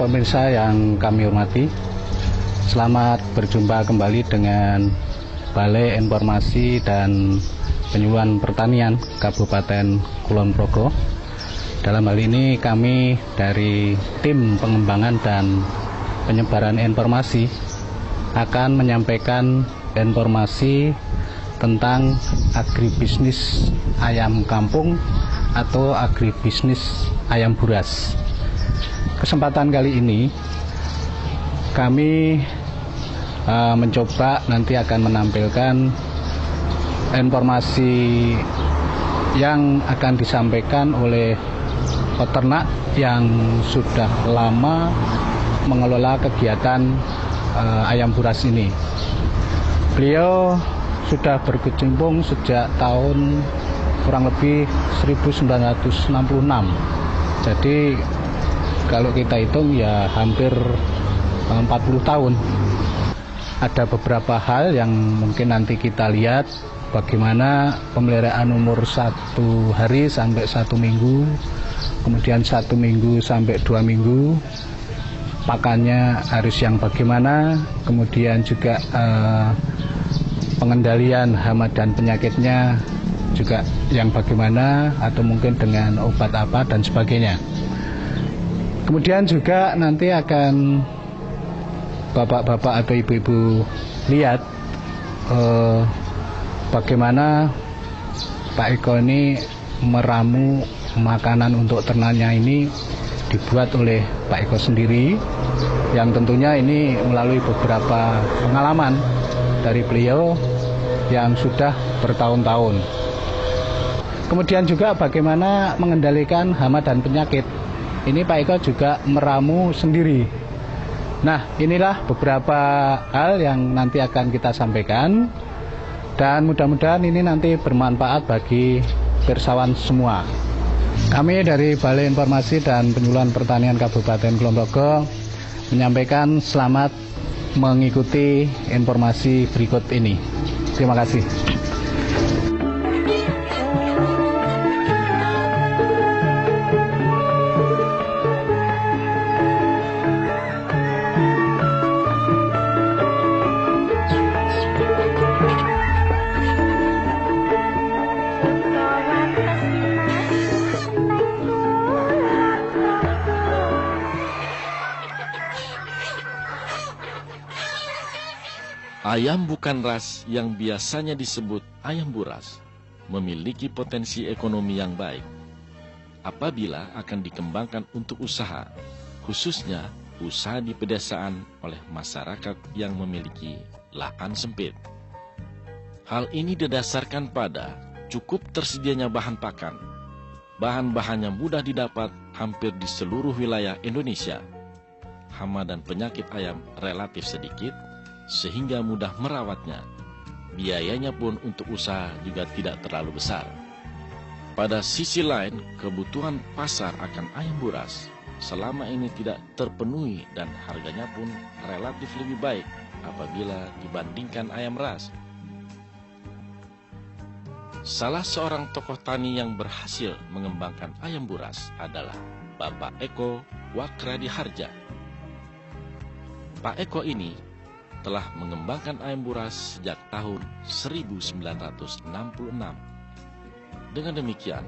pemirsa yang kami hormati, selamat berjumpa kembali dengan Balai Informasi dan Penyuluhan Pertanian Kabupaten Kulon Progo. Dalam hal ini kami dari tim pengembangan dan penyebaran informasi akan menyampaikan informasi tentang agribisnis ayam kampung atau agribisnis ayam buras. Kesempatan kali ini kami mencoba nanti akan menampilkan informasi yang akan disampaikan oleh peternak yang sudah lama mengelola kegiatan ayam buras ini. Beliau sudah berkecimpung sejak tahun kurang lebih 1966. Jadi kalau kita hitung ya hampir 40 tahun. Ada beberapa hal yang mungkin nanti kita lihat bagaimana pemeliharaan umur 1 hari sampai 1 minggu, kemudian 1 minggu sampai 2 minggu, pakannya harus yang bagaimana, kemudian juga pengendalian hama dan penyakitnya juga yang bagaimana, atau mungkin dengan obat apa dan sebagainya. Kemudian juga nanti akan bapak-bapak atau ibu-ibu lihat bagaimana Pak Eko ini meramu makanan untuk ternaknya ini dibuat oleh Pak Eko sendiri, yang tentunya ini melalui beberapa pengalaman dari beliau yang sudah bertahun-tahun. Kemudian juga bagaimana mengendalikan hama dan penyakit. Ini Pak Eko juga meramu sendiri. Nah, inilah beberapa hal yang nanti akan kita sampaikan. Dan mudah-mudahan ini nanti bermanfaat bagi pirsawan semua. Kami dari Balai Informasi dan Penyuluhan Pertanian Kabupaten Kulon Progo menyampaikan selamat mengikuti informasi berikut ini. Terima kasih. Ayam bukan ras yang biasanya disebut ayam buras memiliki potensi ekonomi yang baik apabila akan dikembangkan untuk usaha, khususnya usaha di pedesaan oleh masyarakat yang memiliki lahan sempit. Hal ini didasarkan pada cukup tersedianya bahan pakan. Bahan-bahannya mudah didapat hampir di seluruh wilayah Indonesia. Hama dan penyakit ayam relatif sedikit, sehingga mudah merawatnya. Biayanya pun untuk usaha juga tidak terlalu besar. Pada sisi lain, kebutuhan pasar akan ayam buras selama ini tidak terpenuhi dan harganya pun relatif lebih baik apabila dibandingkan ayam ras. Salah seorang tokoh tani yang berhasil mengembangkan ayam buras adalah Bapak Eko Wakradiharja. Pak Eko ini telah mengembangkan ayam buras sejak tahun 1966. Dengan demikian,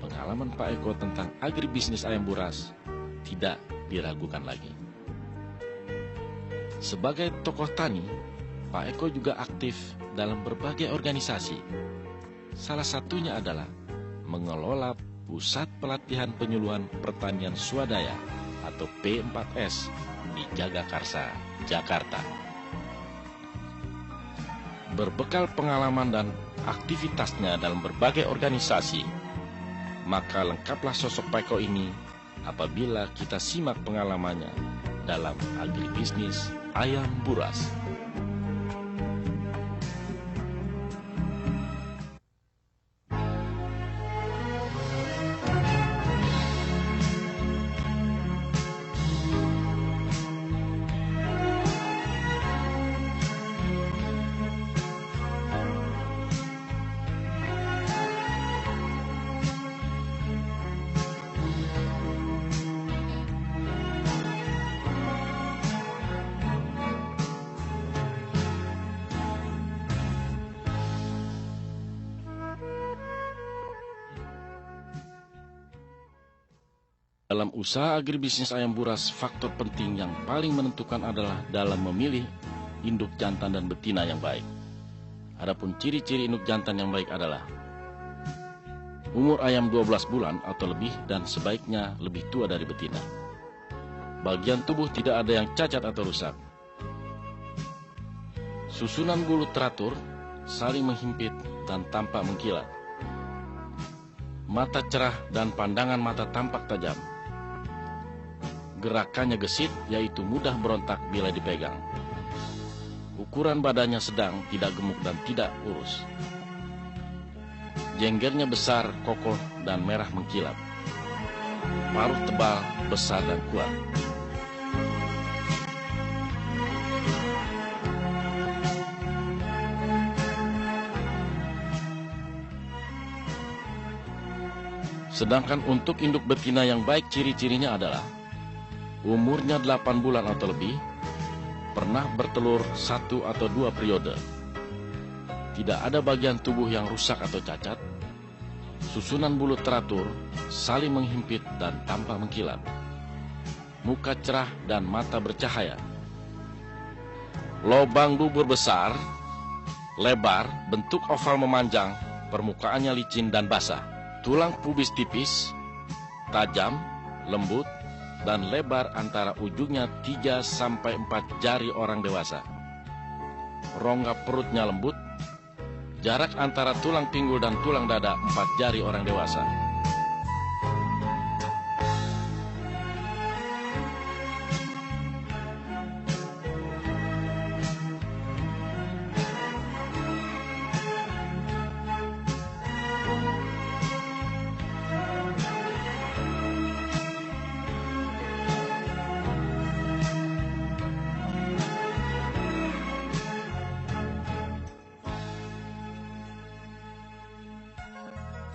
pengalaman Pak Eko tentang agribisnis ayam buras tidak diragukan lagi. Sebagai tokoh tani, Pak Eko juga aktif dalam berbagai organisasi. Salah satunya adalah mengelola Pusat Pelatihan Penyuluhan Pertanian Swadaya atau P4S di Jagakarsa, Jakarta. Berbekal pengalaman dan aktivitasnya dalam berbagai organisasi, maka lengkaplah sosok Pak Eko ini apabila kita simak pengalamannya dalam agribisnis ayam buras. Dalam usaha agribisnis ayam buras, faktor penting yang paling menentukan adalah dalam memilih induk jantan dan betina yang baik. Adapun ciri-ciri induk jantan yang baik adalah umur ayam 12 bulan atau lebih dan sebaiknya lebih tua dari betina. Bagian tubuh tidak ada yang cacat atau rusak. Susunan bulu teratur, saling menghimpit dan tampak mengkilat. Mata cerah dan pandangan mata tampak tajam. Gerakannya gesit, yaitu mudah berontak bila dipegang. Ukuran badannya sedang, tidak gemuk dan tidak urus. Jenggernya besar, kokoh, dan merah mengkilap. Paruh tebal, besar dan kuat. Sedangkan untuk induk betina yang baik, ciri-cirinya adalah umurnya 8 bulan atau lebih, pernah bertelur 1 atau 2 periode, tidak ada bagian tubuh yang rusak atau cacat, susunan bulu teratur, saling menghimpit dan tampak mengkilap, muka cerah dan mata bercahaya, lobang bubur besar, lebar, bentuk oval memanjang, permukaannya licin dan basah, tulang pubis tipis, tajam, lembut, dan lebar antara ujungnya 3-4 jari orang dewasa. Rongga perutnya lembut, jarak antara tulang pinggul dan tulang dada 4 jari orang dewasa.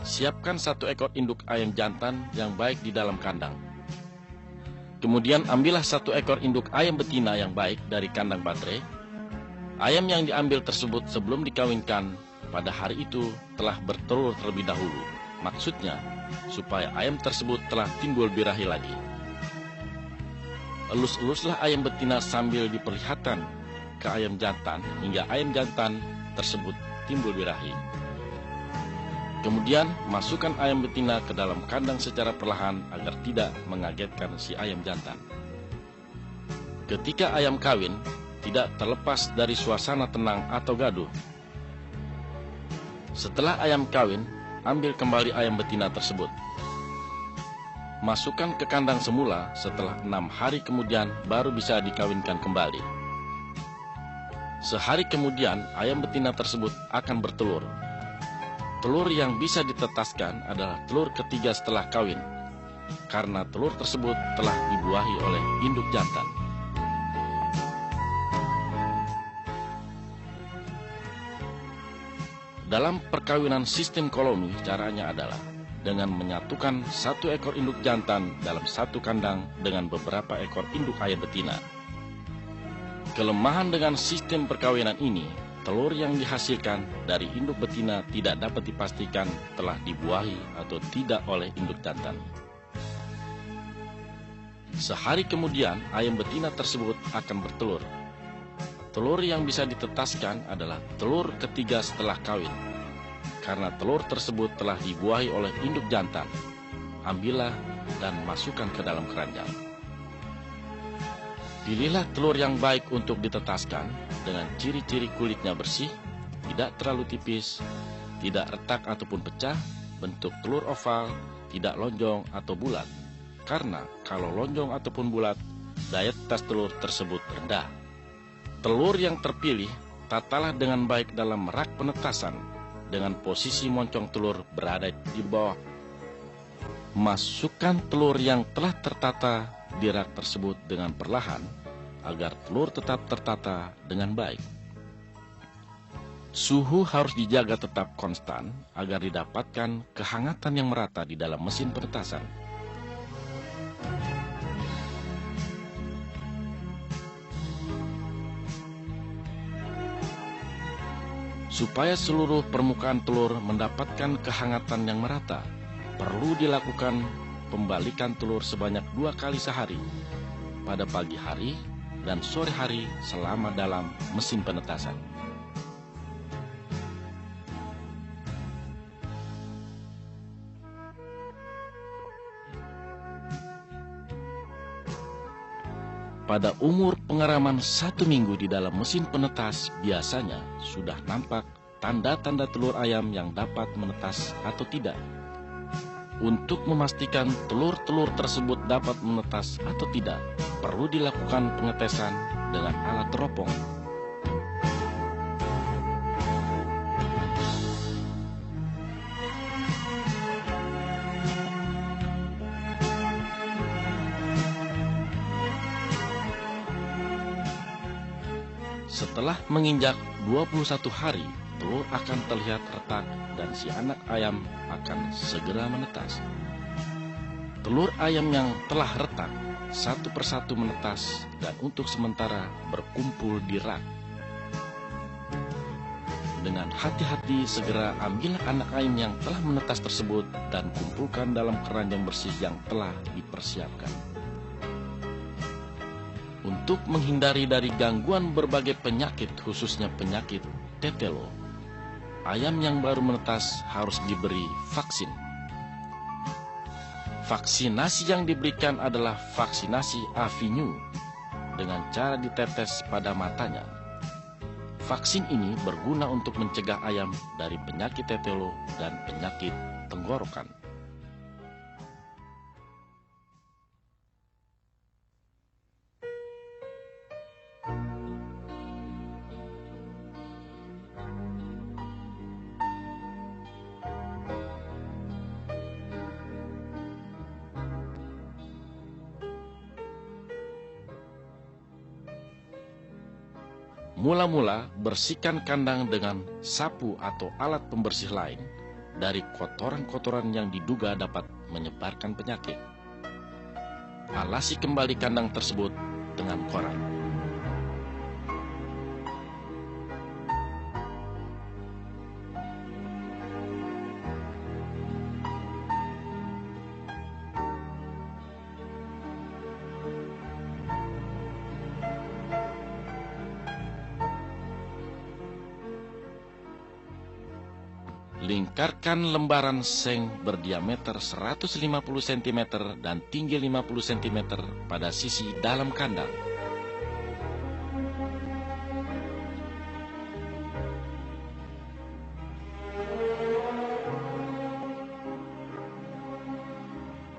Siapkan 1 ekor induk ayam jantan yang baik di dalam kandang. Kemudian ambillah 1 ekor induk ayam betina yang baik dari kandang baterai. Ayam yang diambil tersebut sebelum dikawinkan pada hari itu telah bertelur terlebih dahulu. Maksudnya, supaya ayam tersebut telah timbul birahi lagi. Elus-eluslah ayam betina sambil diperlihatkan ke ayam jantan hingga ayam jantan tersebut timbul birahi. Kemudian masukkan ayam betina ke dalam kandang secara perlahan agar tidak mengagetkan si ayam jantan. Ketika ayam kawin, tidak terlepas dari suasana tenang atau gaduh. Setelah ayam kawin, ambil kembali ayam betina tersebut. Masukkan ke kandang semula, setelah 6 hari kemudian baru bisa dikawinkan kembali. Sehari kemudian ayam betina tersebut akan bertelur. Telur yang bisa ditetaskan adalah telur ketiga setelah kawin, karena telur tersebut telah dibuahi oleh induk jantan. Dalam perkawinan sistem koloni, caranya adalah dengan menyatukan 1 ekor induk jantan dalam 1 kandang dengan beberapa ekor induk ayam betina. Kelemahan dengan sistem perkawinan ini, telur yang dihasilkan dari induk betina tidak dapat dipastikan telah dibuahi atau tidak oleh induk jantan. Sehari kemudian, ayam betina tersebut akan bertelur. Telur yang bisa ditetaskan adalah telur ketiga setelah kawin. Karena telur tersebut telah dibuahi oleh induk jantan, ambillah dan masukkan ke dalam keranjang. Pilihlah telur yang baik untuk ditetaskan dengan ciri-ciri kulitnya bersih, tidak terlalu tipis, tidak retak ataupun pecah, bentuk telur oval, tidak lonjong atau bulat. Karena kalau lonjong ataupun bulat, daya tetas telur tersebut rendah. Telur yang terpilih tatalah dengan baik dalam rak penetasan dengan posisi moncong telur berada di bawah. Masukkan telur yang telah tertata di rak tersebut dengan perlahan agar telur tetap tertata dengan baik. Suhu harus dijaga tetap konstan agar didapatkan kehangatan yang merata di dalam mesin penetasan. Supaya seluruh permukaan telur mendapatkan kehangatan yang merata, perlu dilakukan pembalikan telur sebanyak 2 kali sehari, pada pagi hari dan sore hari selama dalam mesin penetasan. Pada umur pengeraman 1 minggu di dalam mesin penetas, biasanya sudah nampak tanda-tanda telur ayam yang dapat menetas atau tidak. Untuk memastikan telur-telur tersebut dapat menetas atau tidak, perlu dilakukan pengetesan dengan alat teropong. Setelah menginjak 21 hari, telur akan terlihat retak dan si anak ayam akan segera menetas. Telur ayam yang telah retak satu persatu menetas dan untuk sementara berkumpul di rak. Dengan hati-hati segera ambil anak ayam yang telah menetas tersebut dan kumpulkan dalam keranjang bersih yang telah dipersiapkan. Untuk menghindari dari gangguan berbagai penyakit, khususnya penyakit tetelo, ayam yang baru menetas harus diberi vaksin. Vaksinasi yang diberikan adalah vaksinasi Avinyu dengan cara ditetes pada matanya. Vaksin ini berguna untuk mencegah ayam dari penyakit tetelo dan penyakit tenggorokan. Mula-mula bersihkan kandang dengan sapu atau alat pembersih lain dari kotoran-kotoran yang diduga dapat menyebarkan penyakit. Alasi kembali kandang tersebut dengan koran. Lingkarkan lembaran seng berdiameter 150 cm dan tinggi 50 cm pada sisi dalam kandang.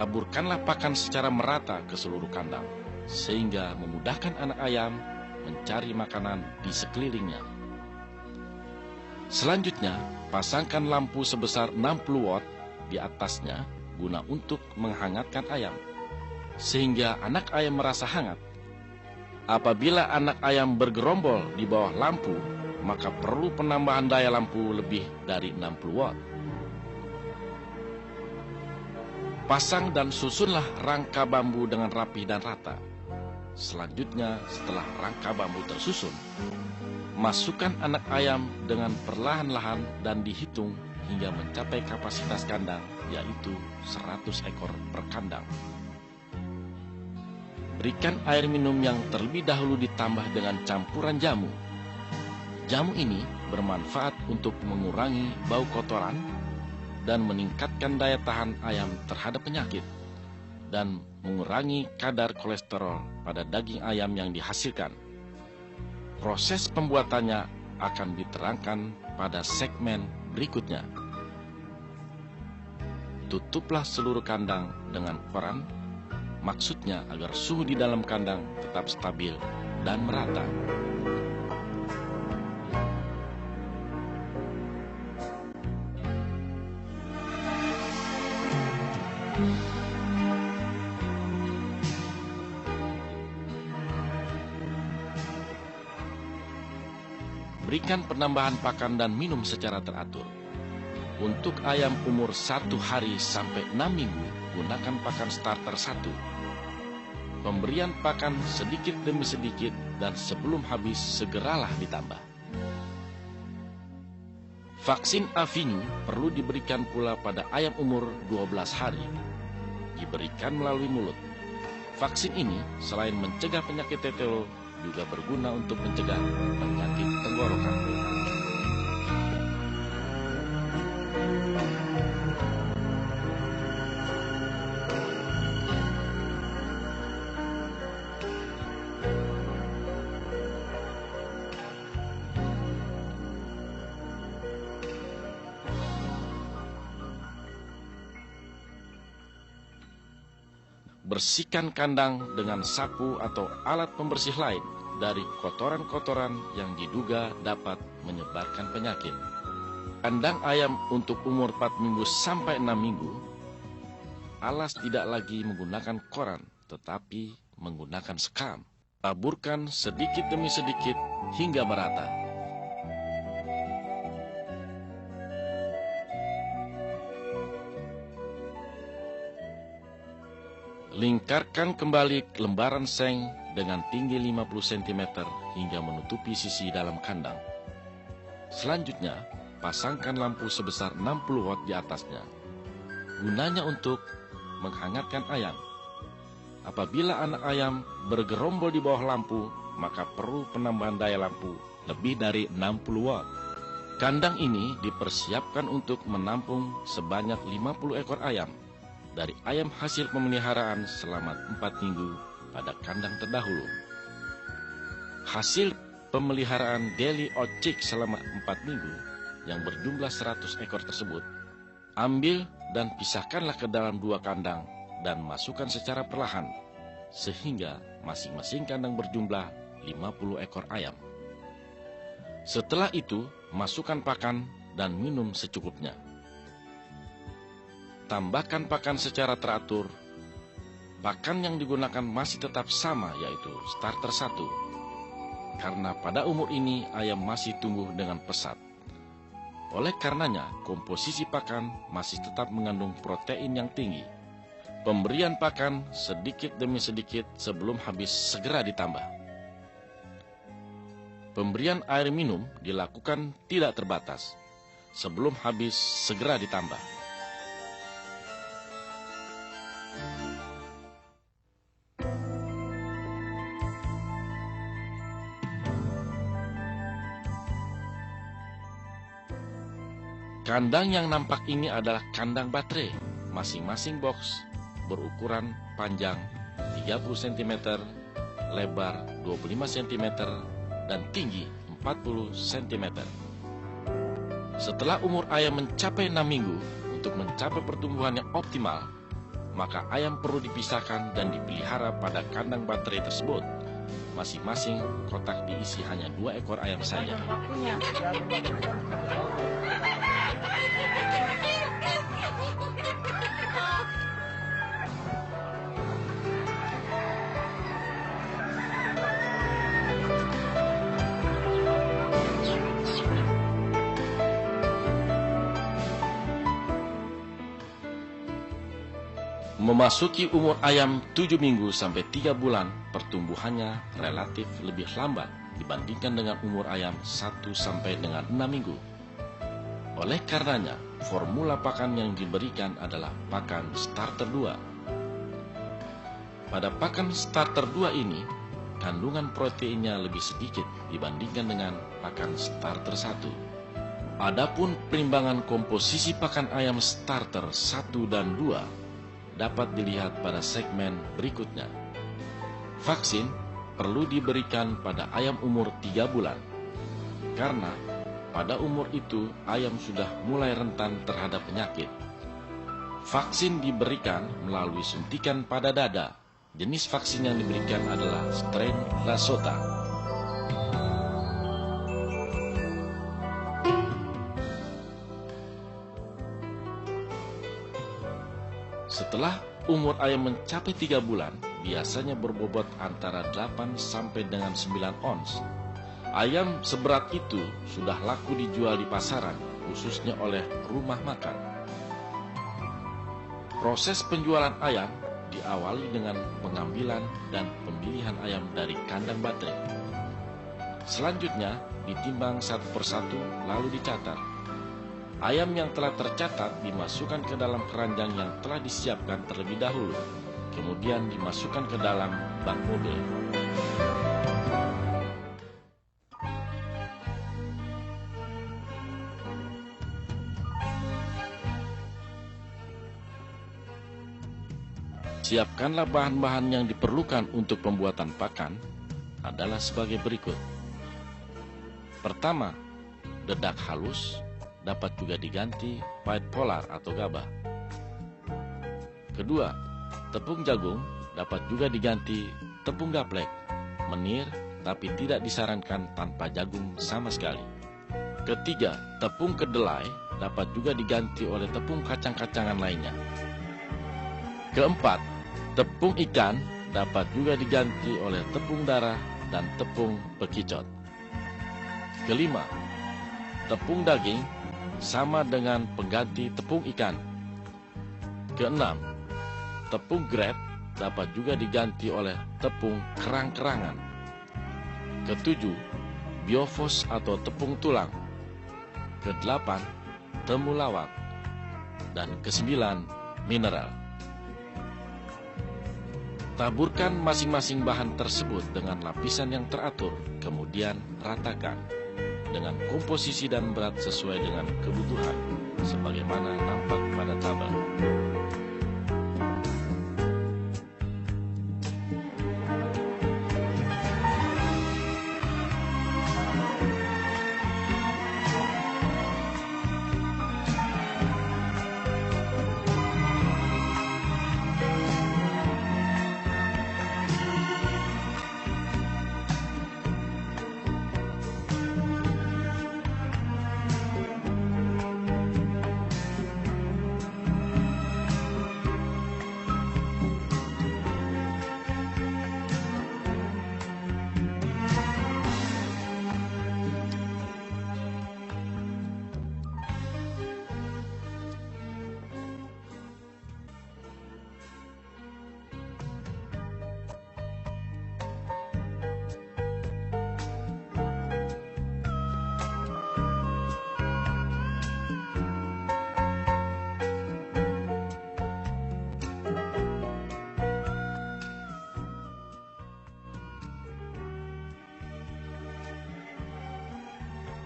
Taburkanlah pakan secara merata ke seluruh kandang, sehingga memudahkan anak ayam mencari makanan di sekelilingnya. Selanjutnya, pasangkan lampu sebesar 60 watt di atasnya guna untuk menghangatkan ayam, sehingga anak ayam merasa hangat. Apabila anak ayam bergerombol di bawah lampu, maka perlu penambahan daya lampu lebih dari 60 watt. Pasang dan susunlah rangka bambu dengan rapi dan rata. Selanjutnya, setelah rangka bambu tersusun, masukkan anak ayam dengan perlahan-lahan dan dihitung hingga mencapai kapasitas kandang, yaitu 100 ekor per kandang. Berikan air minum yang terlebih dahulu ditambah dengan campuran jamu. Jamu ini bermanfaat untuk mengurangi bau kotoran dan meningkatkan daya tahan ayam terhadap penyakit dan mengurangi kadar kolesterol pada daging ayam yang dihasilkan. Proses pembuatannya akan diterangkan pada segmen berikutnya. Tutuplah seluruh kandang dengan koran, maksudnya agar suhu di dalam kandang tetap stabil dan merata. Berikan penambahan pakan dan minum secara teratur. Untuk ayam umur 1 hari sampai 6 minggu, gunakan pakan starter 1. Pemberian pakan sedikit demi sedikit dan sebelum habis segeralah ditambah. Vaksin Avinyu perlu diberikan pula pada ayam umur 12 hari. diberikan melalui mulut. Vaksin ini selain mencegah penyakit tetelo, juga berguna untuk mencegah penyakit tenggorokan. Bersihkan kandang dengan sapu atau alat pembersih lain dari kotoran-kotoran yang diduga dapat menyebarkan penyakit. Kandang ayam untuk umur 4 minggu sampai 6 minggu, alas tidak lagi menggunakan koran, tetapi menggunakan sekam. Taburkan sedikit demi sedikit hingga merata. Lingkarkan kembali lembaran seng dengan tinggi 50 cm hingga menutupi sisi dalam kandang. Selanjutnya, pasangkan lampu sebesar 60 watt di atasnya. Gunanya untuk menghangatkan ayam. Apabila anak ayam bergerombol di bawah lampu, maka perlu penambahan daya lampu lebih dari 60 watt. Kandang ini dipersiapkan untuk menampung sebanyak 50 ekor ayam. Dari ayam hasil pemeliharaan selama 4 minggu pada kandang terdahulu. Hasil pemeliharaan Delhi Oat Chick selama 4 minggu yang berjumlah 100 ekor tersebut, ambil dan pisahkanlah ke dalam 2 kandang dan masukkan secara perlahan, sehingga masing-masing kandang berjumlah 50 ekor ayam. Setelah itu, masukkan pakan dan minum secukupnya. Tambahkan pakan secara teratur. Pakan yang digunakan masih tetap sama, yaitu starter 1. Karena pada umur ini ayam masih tumbuh dengan pesat. Oleh karenanya, komposisi pakan masih tetap mengandung protein yang tinggi. Pemberian pakan sedikit demi sedikit sebelum habis segera ditambah. Pemberian air minum dilakukan tidak terbatas. Sebelum habis segera ditambah. Kandang yang nampak ini adalah kandang baterai. Masing-masing box berukuran panjang 30 cm, lebar 25 cm, dan tinggi 40 cm. Setelah umur ayam mencapai 6 minggu, untuk mencapai pertumbuhan yang optimal, maka ayam perlu dipisahkan dan dipelihara pada kandang baterai tersebut. Masing-masing kotak diisi hanya 2 ekor ayam saja. Memasuki umur ayam 7 minggu sampai 3 bulan, pertumbuhannya relatif lebih lambat dibandingkan dengan umur ayam 1 sampai dengan 6 minggu. Oleh karenanya, formula pakan yang diberikan adalah pakan starter 2. Pada pakan starter 2 ini, kandungan proteinnya lebih sedikit dibandingkan dengan pakan starter 1. Adapun perimbangan komposisi pakan ayam starter 1 dan 2 dapat dilihat pada segmen berikutnya. Vaksin perlu diberikan pada ayam umur 3 bulan, karena pada umur itu ayam sudah mulai rentan terhadap penyakit. Vaksin diberikan melalui suntikan pada dada. Jenis vaksin yang diberikan adalah strain Lasota. Setelah umur ayam mencapai 3 bulan, biasanya berbobot antara 8 sampai dengan 9 ons. Ayam seberat itu sudah laku dijual di pasaran, khususnya oleh rumah makan. Proses penjualan ayam diawali dengan pengambilan dan pemilihan ayam dari kandang baterai. Selanjutnya ditimbang satu persatu lalu dicatat. Ayam yang telah tercatat dimasukkan ke dalam keranjang yang telah disiapkan terlebih dahulu, kemudian dimasukkan ke dalam bak mobil. Siapkanlah bahan-bahan yang diperlukan untuk pembuatan pakan adalah sebagai berikut. Pertama, dedak halus, dapat juga diganti pahit polar atau gabah. Kedua, tepung jagung dapat juga diganti tepung gaplek, menir, tapi tidak disarankan tanpa jagung sama sekali. Ketiga, tepung kedelai dapat juga diganti oleh tepung kacang-kacangan lainnya. Keempat, tepung ikan dapat juga diganti oleh tepung darah dan tepung bekicot. Kelima, tepung daging sama dengan pengganti tepung ikan. Keenam, tepung grade dapat juga diganti oleh tepung kerang-kerangan. Ketujuh, biofos atau tepung tulang. Kedelapan, temulawak. Dan kesembilan, mineral. Taburkan masing-masing bahan tersebut dengan lapisan yang teratur, kemudian ratakan dengan komposisi dan berat sesuai dengan kebutuhan, sebagaimana nampak pada tabel.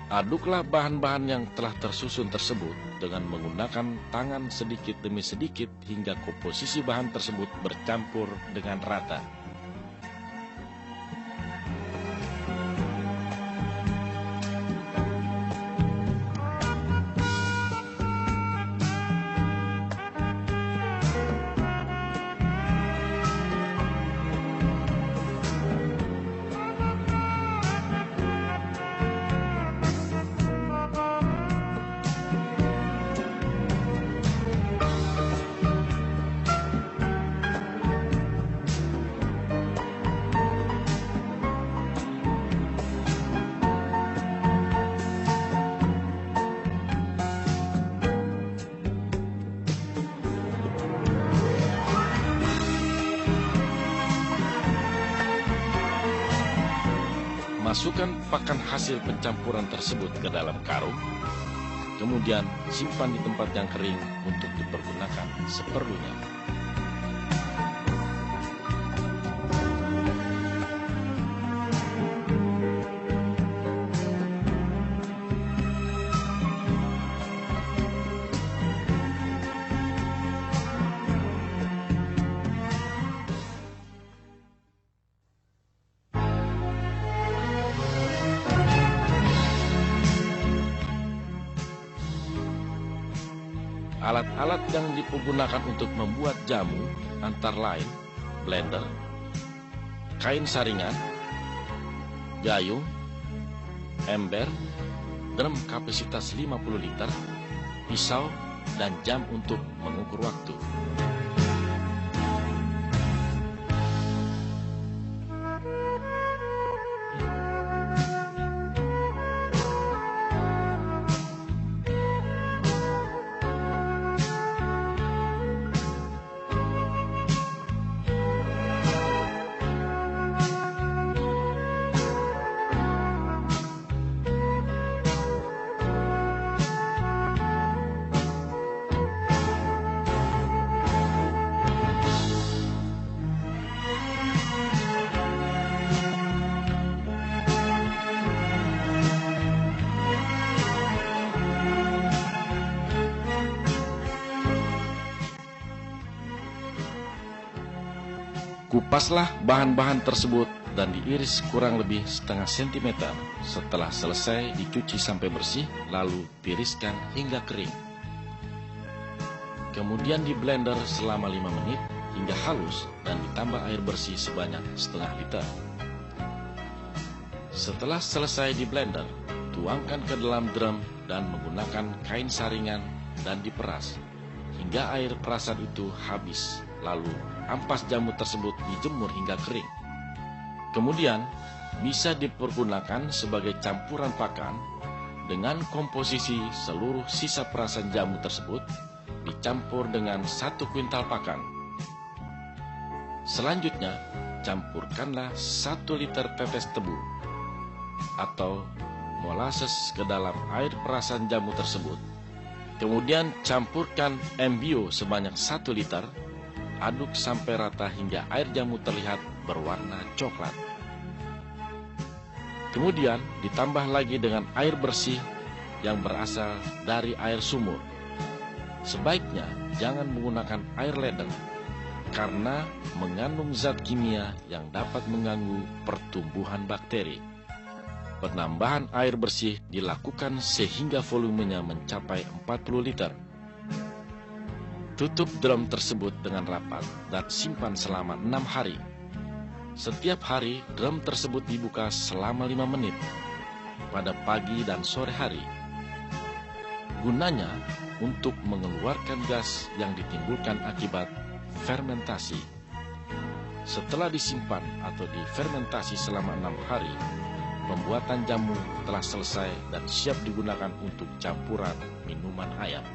Aduklah bahan-bahan yang telah tersusun tersebut dengan menggunakan tangan sedikit demi sedikit hingga komposisi bahan tersebut bercampur dengan rata. Masukkan pakan hasil pencampuran tersebut ke dalam karung, kemudian simpan di tempat yang kering untuk dipergunakan seperlunya. Alat-alat yang digunakan untuk membuat jamu antara lain blender, kain saringan, gayung, ember, drum kapasitas 50 liter, pisau, dan jam untuk mengukur waktu. Kupaslah bahan-bahan tersebut dan diiris kurang lebih setengah sentimeter. Setelah selesai dicuci sampai bersih, lalu tiriskan hingga kering. Kemudian di blender selama 5 menit hingga halus dan ditambah air bersih sebanyak setengah liter. Setelah selesai di blender, tuangkan ke dalam drum dan menggunakan kain saringan dan diperas hingga air perasan itu habis. Lalu ampas jamu tersebut dijemur hingga kering. Kemudian bisa dipergunakan sebagai campuran pakan dengan komposisi seluruh sisa perasan jamu tersebut dicampur dengan 1 kuintal pakan. Selanjutnya, campurkanlah 1 liter tetes tebu atau molasses ke dalam air perasan jamu tersebut. Kemudian campurkan embio sebanyak 1 liter, aduk sampai rata hingga air jamu terlihat berwarna coklat. Kemudian ditambah lagi dengan air bersih yang berasal dari air sumur. Sebaiknya jangan menggunakan air ledeng karena mengandung zat kimia yang dapat mengganggu pertumbuhan bakteri. Penambahan air bersih dilakukan sehingga volumenya mencapai 40 liter. Tutup drum tersebut dengan rapat dan simpan selama 6 hari. Setiap hari drum tersebut dibuka selama 5 menit pada pagi dan sore hari. Gunanya untuk mengeluarkan gas yang ditimbulkan akibat fermentasi. Setelah disimpan atau difermentasi selama 6 hari, pembuatan jamu telah selesai dan siap digunakan untuk campuran minuman ayam.